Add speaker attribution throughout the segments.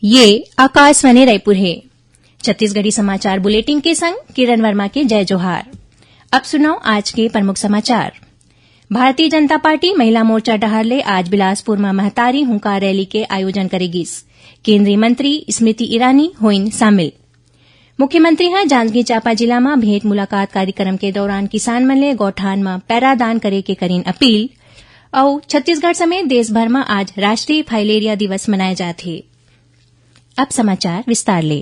Speaker 1: ये आकाशवाणी रायपुर है। छत्तीसगढ़ी समाचार बुलेटिन के संग किरण वर्मा के जय जोहार। अब सुनाओ आज के प्रमुख समाचार। भारतीय जनता पार्टी महिला मोर्चा डहारले आज बिलासपुर में महतारी हुंकार रैली के आयोजन करेगी। केंद्रीय मंत्री स्मृति ईरानी होइन शामिल। मुख्यमंत्री ह जांजगीर चांपा जिला में भेंट मुलाकात कार्यक्रम के दौरान किसान मन ले गौठान में पैरादान करे के करीन अपील। और छत्तीसगढ़ समेत देशभर में आज राष्ट्रीय फाइलेरिया दिवस मनाए जाते। अब समाचार विस्तार ले।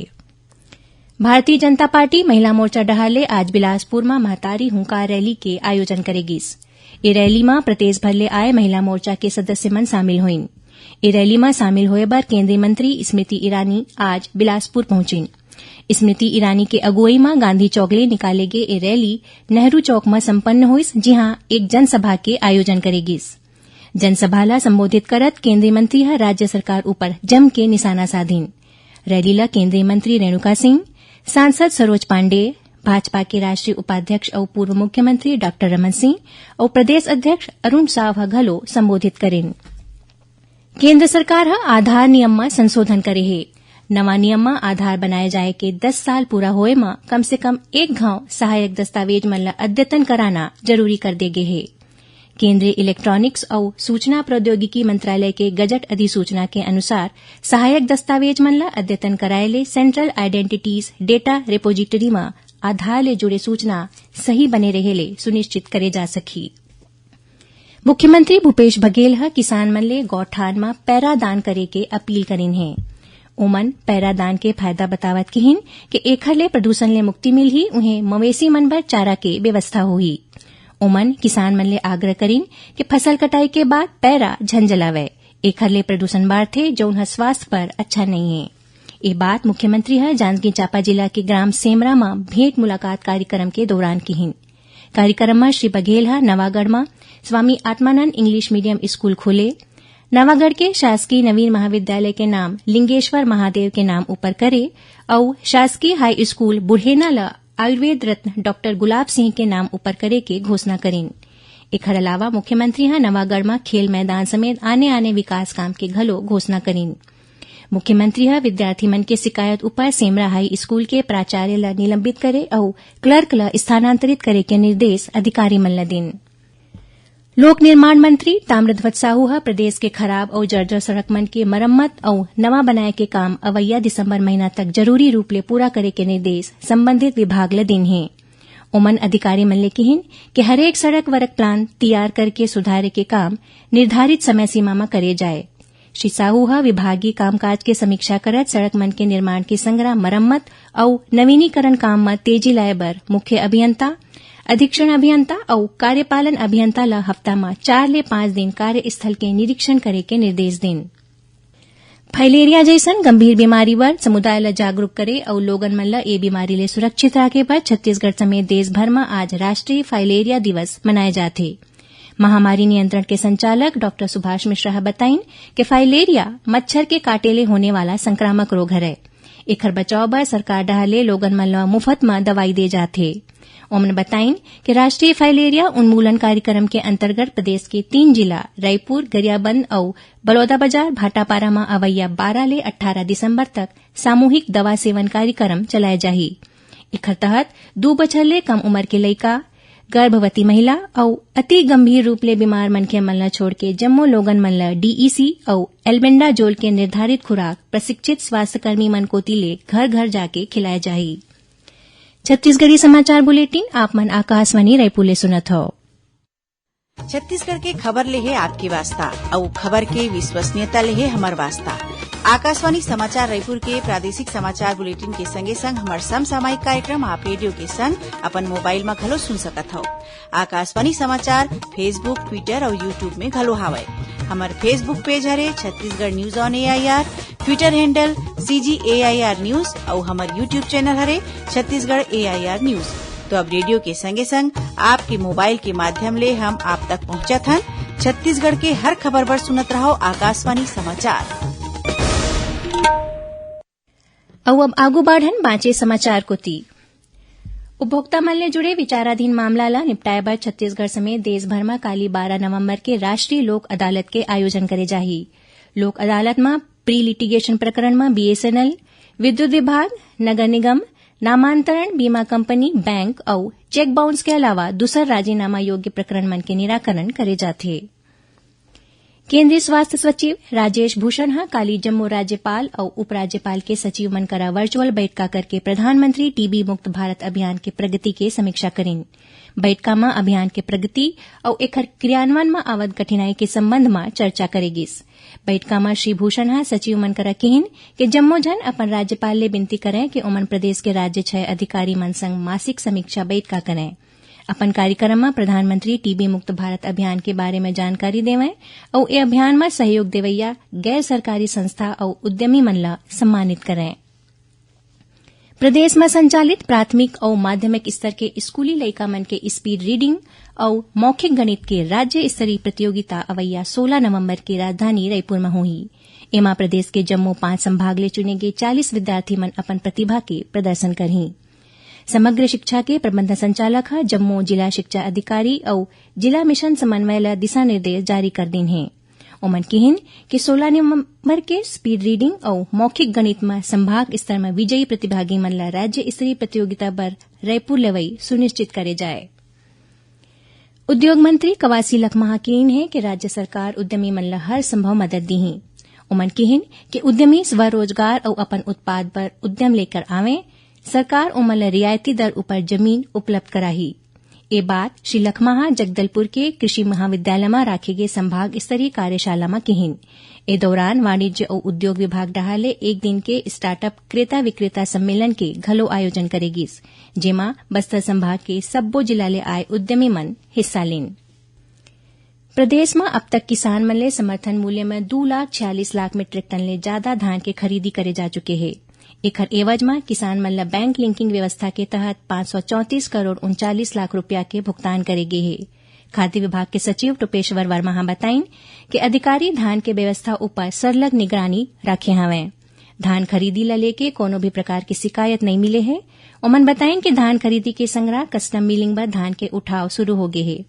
Speaker 1: भारतीय जनता पार्टी महिला मोर्चा डहारले आज बिलासपुर में महतारी हुंकार रैली के आयोजन करेगी। ये रैली में प्रदेश भर ले आए महिला मोर्चा के सदस्य मन शामिल हुईन। ये रैली में शामिल होए बर केंद्रीय मंत्री स्मृति ईरानी आज बिलासपुर पहुंचीन। स्मृति ईरानी के अगुवाई में गांधी चौक ले निकाले गए ये रैली नेहरू चौक में संपन्न हुईस, जिहां एक जनसभा के आयोजन करेगी। जनसभा ला संबोधित करत केंद्रीय मंत्री ह राज्य सरकार ऊपर जम के निशाना साधीन। रैली ला केंद्रीय मंत्री रेणुका सिंह, सांसद सरोज पांडेय, भाजपा के राष्ट्रीय उपाध्यक्ष और पूर्व मुख्यमंत्री डॉ रमन सिंह और प्रदेश अध्यक्ष अरुण साव घलो संबोधित करेन। केंद्र सरकार ह आधार नियम में संशोधन करे है। नवा नियम में आधार बनाए जाए के 10 साल पूरा होए में कम से कम एक घाव सहायक दस्तावेज मन ला अद्यतन कराना जरूरी कर दे गे है। केंद्रीय इलेक्ट्रॉनिक्स और सूचना प्रौद्योगिकी मंत्रालय के गजट अधिसूचना के अनुसार सहायक दस्तावेज मन ला अद्यतन कराए ले सेंट्रल आइडेंटिटीज डेटा रिपोजिटरी में आधार ले जुड़े सूचना सही बने रहे ले सुनिश्चित करे जा सकी। मुख्यमंत्री भूपेश बघेल ह किसान मन ले गौठान में पैरादान करे के अपील करीन है। ओमन पैरादान के फायदा बतावत कहिन कि एखर ले प्रदूषण ले मुक्ति मिलही, उन्हें मवेशी मन बर चारा के व्यवस्था होही। ओमन किसान मन ले आग्रह करीन कि फसल कटाई के बाद पैरा झंझलावे, एखर ले प्रदूषण बाढ़थे जौन ह स्वास्थ्य पर अच्छा नहीं है। ये बात मुख्यमंत्री ह जांजगीर चांपा जिला के ग्राम सेमरा में भेंट मुलाकात कार्यक्रम के दौरान कहिन। कार्यक्रम में श्री बघेल ह नवागढ़ में Swami Atmanand English medium school खोले, नवागढ़ के शासकीय नवीन महाविद्यालय के नाम लिंगेश्वर महादेव के नाम ऊपर करे और शासकीय हाई स्कूल बुढ़ेना ला आयुर्वेद रत्न डॉ गुलाब सिंह के नाम ऊपर करे के घोषणा करीन। एकर अलावा मुख्यमंत्री ह नवागढ़ में खेल मैदान समेत आने विकास काम के घलो घोषणा करीन। मुख्यमंत्री ह विद्यार्थी मन के शिकायत ऊपर सेमरा हाई स्कूल के प्राचार्य ला निलंबित करे और क्लर्क ला स्थानांतरित करे के निर्देश अधिकारी मन ला दिन। लोक निर्माण मंत्री ताम्रध्वज साहू ह प्रदेश के खराब और जर्जर सड़क मन के मरम्मत और नवा बनाए के काम अवैया दिसंबर महीना तक जरूरी रूप ले पूरा करे के निर्देश संबंधित विभाग ला दिन है। ओमन अधिकारी मन ले कहिन कि हरेक सड़क वर्क प्लान तैयार करके सुधारे के काम निर्धारित समय सीमा में करे जाए। श्री साहू ह विभागीय कामकाज के समीक्षा करत सड़क मन के निर्माण के संगरा मरम्मत और नवीनीकरण काम में तेजी लाए बर मुख्य अभियंता, अधीक्षण अभियंता और कार्यपालन अभियंता ला हफ्ता में 4 ले 5 दिन कार्यस्थल के निरीक्षण करे के निर्देश दिन। फाइलेरिया जैसन गंभीर बीमारी पर समुदाय ला जागरूक करे और लोगन मन ला ए बीमारी ले सुरक्षित राखे पर छत्तीसगढ़ समेत देश भर में आज राष्ट्रीय फाइलेरिया दिवस मनाए जाते। महामारी नियंत्रण के संचालक डॉ सुभाष मिश्रा बताइन कि फाइलेरिया मच्छर के काटे ले होने वाला संक्रामक रोग है। एकर बचाव बर सरकार डहाले लोगन मन ला मुफ्त में दवाई दे जाथे। उन्होंने बताइन कि राष्ट्रीय फाइलेरिया उन्मूलन कार्यक्रम के अंतर्गत प्रदेश के 3 जिला रायपुर, गरियाबंद और बलौदाबाजार भाटापारा में अवैया 12 ले 18 दिसंबर तक सामूहिक दवा सेवन कार्यक्रम चलाए जाही। एकर तहत 2 बछर ले कम उम्र के लइका, गर्भवती महिला और अति गंभीर रूप ले बीमार मनखे मन ला छोड़ के जम्मो लोगन मन ला डीईसी और एल्बेंडाजोल के निर्धारित खुराक प्रशिक्षित स्वास्थ्यकर्मी मन कोती ले घर घर जाके खिलाए जाही। छत्तीसगढ़ी समाचार बुलेटिन आप मन आकाशवाणी रायपुर ले सुनत हो।
Speaker 2: छत्तीसगढ़ के खबर ले है आपकी वास्ता और खबर के विश्वसनीयता ले है हमार वास्ता। आकाशवाणी समाचार रायपुर के प्रादेशिक समाचार बुलेटिन के संगे संग हमार समसामयिक कार्यक्रम आप रेडियो के संग अपन मोबाइल में घलो सुन सकत हो। आकाशवाणी समाचार फेसबुक, ट्विटर और यूट्यूब में घलो हावय। हमार फेसबुक पेज हरे Chhattisgarh news on AIR, Twitter handle CGAIR news और हमार यूट्यूब चैनल हरे छत्तीसगढ़ AIR न्यूज। तो अब रेडियो के संगे संग आपके मोबाइल के माध्यम ले हम आप तक पहुंचत हन। छत्तीसगढ़ के हर खबर पर सुनत रहो आकाशवाणी समाचार।
Speaker 1: अब आगू बढ़न बाँचे समाचार को ती। उपभोक्ता मन ले जुड़े विचाराधीन मामला ला निपटाए बर छत्तीसगढ़ समेत देश भर में काली 12 नवंबर के राष्ट्रीय लोक अदालत के आयोजन करे जाही। लोक अदालत में प्री लिटिगेशन प्रकरण में बीएसएनएल, विद्युत विभाग, नगर निगम, नामांतरण, बीमा कंपनी, बैंक और चेक बाउंस के अलावा दूसर राजीनामा योग्य प्रकरण मन के निराकरण करे जाथे। केंद्रीय स्वास्थ्य सचिव राजेश भूषण काली जम्मू राज्यपाल और उपराज्यपाल के सचिव मन करा वर्चुअल बैठका करके प्रधानमंत्री टीबी मुक्त भारत अभियान के प्रगति के समीक्षा करेन। बैठका में अभियान के प्रगति और एकर क्रियान्वयन में आवत कठिनाई के संबंध में चर्चा करेगिस। बैठका में श्री भूषण सचिव मन करा कहिन कि जम्मो जन अपन राज्यपाल ले विनती करें कि ओमन प्रदेश के राज्य 6 अधिकारी मन संग मासिक समीक्षा बैठका करें। अपन कार्यक्रम में प्रधानमंत्री टीबी मुक्त भारत अभियान के बारे में जानकारी देवें और ए अभियान में सहयोग देवैया गैर सरकारी संस्था और उद्यमी मन ला सम्मानित करें। प्रदेश में संचालित प्राथमिक और माध्यमिक स्तर के स्कूली लइका मन के स्पीड रीडिंग और मौखिक गणित के राज्य स्तरीय प्रतियोगिता अवैया 16 नवंबर की राजधानी रायपुर में हुई। एमा प्रदेश के जम्मू 5 संभाग ले चुने गए 40 विद्यार्थी मन अपन प्रतिभा के प्रदर्शन करही। समग्र शिक्षा के प्रबंध संचालक जम्मू जिला शिक्षा अधिकारी और जिला मिशन समन्वय ला दिशा निर्देश जारी कर दिन है। ओमन कहिन कि 16 नवंबर के स्पीड रीडिंग और मौखिक गणित में संभाग स्तर में विजयी प्रतिभागी मन ला राज्य स्तरीय प्रतियोगिता पर रायपुर लेवई सुनिश्चित करे जाए। उद्योग मंत्री कवासी लखमा कहिन है कि राज्य सरकार उद्यमी मन ला हर संभव मदद दी। ओमन कहिन कि उद्यमी स्वरोजगार और अपन उत्पाद पर उद्यम लेकर आवे। सरकार ओमन ला रियायती दर ऊपर जमीन उपलब्ध कराही। ये बात श्री लखमा जगदलपुर के कृषि महाविद्यालय में राखे गए संभाग स्तरीय कार्यशाला में कहिन। ए दौरान वाणिज्य और उद्योग विभाग डहाले एक दिन के स्टार्टअप क्रेता विक्रेता सम्मेलन के घलो आयोजन करेगिस, जेमा बस्तर संभाग के सब्बो जिला ले आए उद्यमी मन हिस्सा लेन। प्रदेश में अब तक किसान मन ले समर्थन मूल्य में 2,46,00,000 मीट्रिक टन ले ज्यादा धान के खरीदी करे जा चुके हैं। एकर एवज में किसान मन ला बैंक लिंकिंग व्यवस्था के तहत 534 करोड़ 39 लाख रुपया के भुगतान करेगे है। खाद्य विभाग के सचिव टोपेश्वर वर्मा बताइन कि अधिकारी धान के व्यवस्था ऊपर सरलग निगरानी रखे हवें। धान खरीदी ला लेके कोनो भी प्रकार की शिकायत नहीं मिले है। ओमन बताइन कि धान खरीदी के संग्रह कस्टम मिलिंग पर धान के उठाव शुरू हो गए है।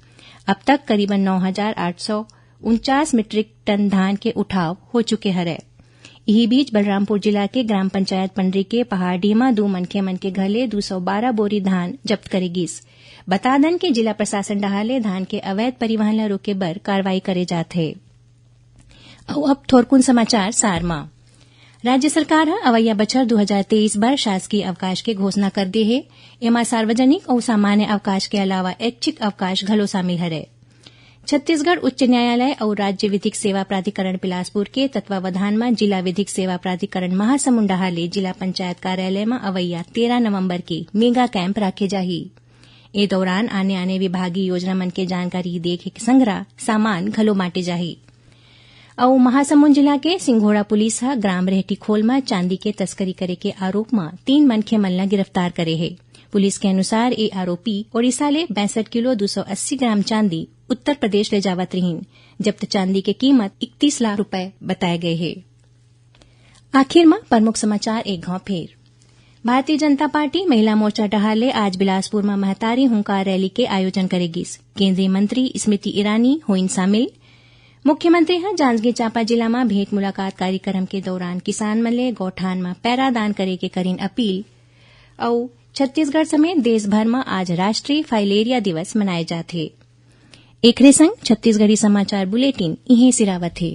Speaker 1: अब तक करीबन 9,849 मीट्रिक टन धान के उठाव हो चुके हरे। यही बीच बलरामपुर जिला के ग्राम पंचायत पंडरी के पहाड़ीमा 2 मनखे मन के घले 212 बोरी धान जब्त करेगिस। बता दन के जिला प्रशासन डहाले धान के अवैध परिवहन ला रोके बर कार्रवाई करे जाथे। अब थोरकुन समाचार सारमा। राज्य सरकार अवैया बछर 2023 बर शासकीय अवकाश के घोषणा कर दे है। एमा सार्वजनिक और सामान्य अवकाश के अलावा ऐच्छिक अवकाश घलो शामिल हरे। छत्तीसगढ़ उच्च न्यायालय और राज्य विधिक सेवा प्राधिकरण बिलासपुर के तत्वावधान में जिला विधिक सेवा प्राधिकरण महासमुंद डहाले जिला पंचायत कार्यालय में अवैया 13 नवंबर के मेगा कैंप राखे जाही। ए दौरान आने विभागीय योजना मन के जानकारी देखे के संग्रह सामान घलो बांटे जाही। और महासमुंद जिला के सिंघोड़ा पुलिस ग्राम रेहटी खोल में चांदी के तस्करी करे के आरोप में 3 मनखे मन ला गिरफ्तार करे है। पुलिस के अनुसार ये आरोपी ओडिशा ले 62 किलो 280 ग्राम चांदी उत्तर प्रदेश ले जावत रहीन। जब्त चांदी की कीमत 31 लाख रुपए बताए गए हैं। आखिर में प्रमुख समाचार एक घाव फेर। भारतीय जनता पार्टी महिला मोर्चा डहाले आज बिलासपुर में महतारी हुंकार रैली के आयोजन करेगी। केंद्रीय मंत्री स्मृति ईरानी होइन शामिल। मुख्यमंत्री जांजगीर चांपा जिला में भेंट मुलाकात कार्यक्रम के दौरान किसान मन ले गौठान में पैरादान करे के करीन अपील। और छत्तीसगढ़ समेत देश भर में आज राष्ट्रीय फाइलेरिया दिवस मनाए जाते। एकरे संग छत्तीसगढ़ी समाचार बुलेटिन इहे सिरावत है।